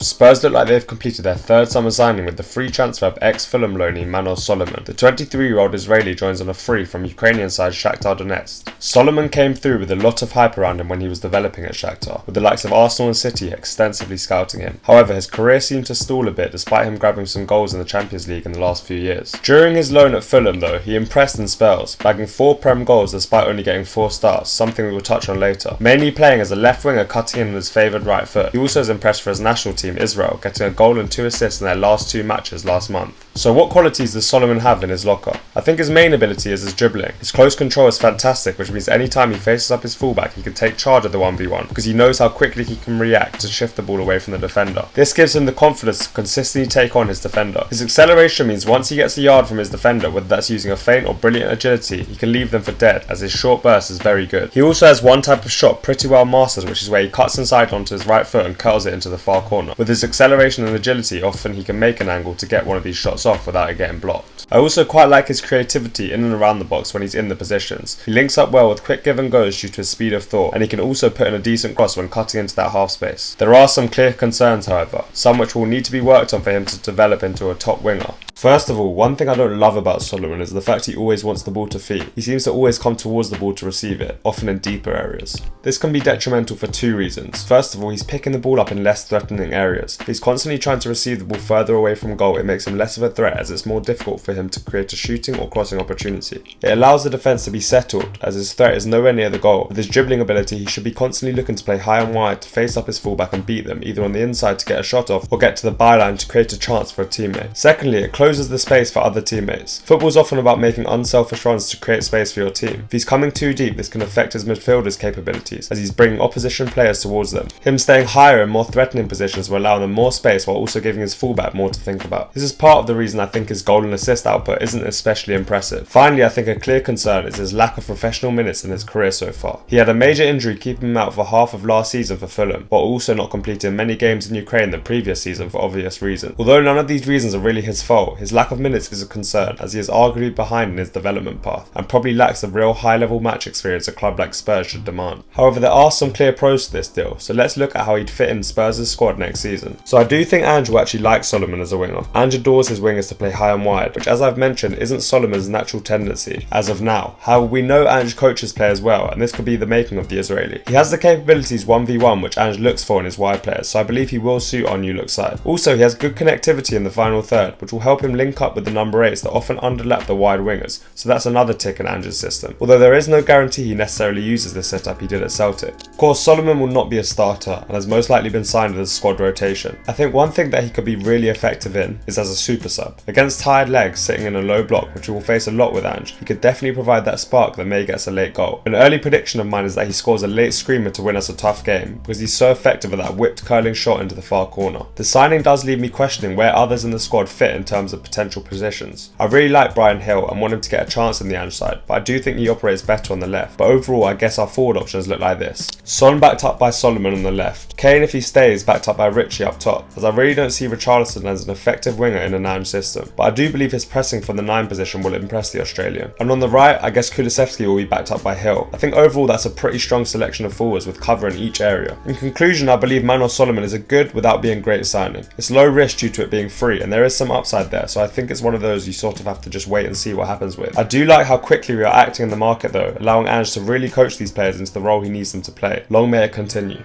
Spurs look like they've completed their third summer signing with the free transfer of ex-Fulham loanee Manor Solomon. The 23-year-old Israeli joins on a free from Ukrainian side Shakhtar Donetsk. Solomon came through with a lot of hype around him when he was developing at Shakhtar, with the likes of Arsenal and City extensively scouting him. However, his career seemed to stall a bit despite him grabbing some goals in the Champions League in the last few years. During his loan at Fulham though, he impressed in spells, bagging 4 Prem goals despite only getting 4 starts, something we will touch on later. Mainly playing as a left winger cutting in on his favoured right foot, he also has impressed for his national team Israel, getting a goal and 2 assists in their last 2 matches last month. So what qualities does Solomon have in his locker? I think his main ability is his dribbling. His close control is fantastic, which means anytime he faces up his fullback he can take charge of the 1v1 because he knows how quickly he can react to shift the ball away from the defender. This gives him the confidence to consistently take on his defender. His acceleration means once he gets a yard from his defender, whether that's using a feint or brilliant agility, he can leave them for dead as his short burst is very good. He also has one type of shot pretty well mastered, which is where he cuts inside onto his right foot and curls it into the far corner. With his acceleration and agility, often he can make an angle to get one of these shots off without it getting blocked. I also quite like his creativity in and around the box when he's in the positions. He links up well with quick give and goes due to his speed of thought, and he can also put in a decent cross when cutting into that half space. There are some clear concerns however, some which will need to be worked on for him to develop into a top winger. First of all, one thing I don't love about Solomon is the fact he always wants the ball to feet. He seems to always come towards the ball to receive it, often in deeper areas. This can be detrimental for 2 reasons. First of all, he's picking the ball up in less threatening areas. If he's constantly trying to receive the ball further away from goal, it makes him less of a threat as it's more difficult for him to create a shooting or crossing opportunity. It allows the defence to be settled as his threat is nowhere near the goal. With his dribbling ability, he should be constantly looking to play high and wide to face up his fullback and beat them, either on the inside to get a shot off or get to the byline to create a chance for a teammate. Secondly, it closes the space for other teammates. Football's often about making unselfish runs to create space for your team. If he's coming too deep, this can affect his midfielder's capabilities as he's bringing opposition players towards them. Him staying higher in more threatening positions will allow them more space while also giving his fullback more to think about. This is part of the reason I think his goal and assist output isn't especially impressive. Finally, I think a clear concern is his lack of professional minutes in his career so far. He had a major injury keeping him out for half of last season for Fulham, while also not completing many games in Ukraine the previous season for obvious reasons. Although none of these reasons are really his fault, his lack of minutes is a concern as he is arguably behind in his development path and probably lacks the real high-level match experience a club like Spurs should demand. However, there are some clear pros to this deal, so let's look at how he'd fit in Spurs' squad next season. So I do think Ange will actually like Solomon as a winger. Ange adores his wingers to play high and wide, which as I've mentioned isn't Solomon's natural tendency as of now. However, we know Ange coaches players well and this could be the making of the Israeli. He has the capabilities 1v1 which Ange looks for in his wide players, so I believe he will suit our new look side. Also, he has good connectivity in the final third, which will help him link up with the number 8s that often underlap the wide wingers, so that's another tick in Ange's system. Although there is no guarantee he necessarily uses the setup he did at Celtic. Of course, Solomon will not be a starter and has most likely been signed as a squad rotation. I think one thing that he could be really effective in is as a super sub. Against tired legs sitting in a low block, which we will face a lot with Ange, he could definitely provide that spark that may get us a late goal. An early prediction of mine is that he scores a late screamer to win us a tough game because he's so effective at that whipped curling shot into the far corner. The signing does leave me questioning where others in the squad fit in terms of potential positions. I really like Brian Hill and want him to get a chance in the Ange side, but I do think he operates better on the left. But overall, I guess our forward options look like this. Son backed up by Solomon on the left. Kane, if he stays, backed up by Richie up top, as I really don't see Richarlison as an effective winger in an Ange system, but I do believe his pressing from the 9 position will impress the Australian. And on the right, I guess Kulusevski will be backed up by Hill. I think overall that's a pretty strong selection of forwards with cover in each area. In conclusion, I believe Manor Solomon is a good without being great signing. It's low risk due to it being free, and there is some upside there, so I think it's one of those you sort of have to just wait and see what happens with. I do like how quickly we are acting in the market though, allowing Ange to really coach these players into the role he needs them to play. Long may it continue.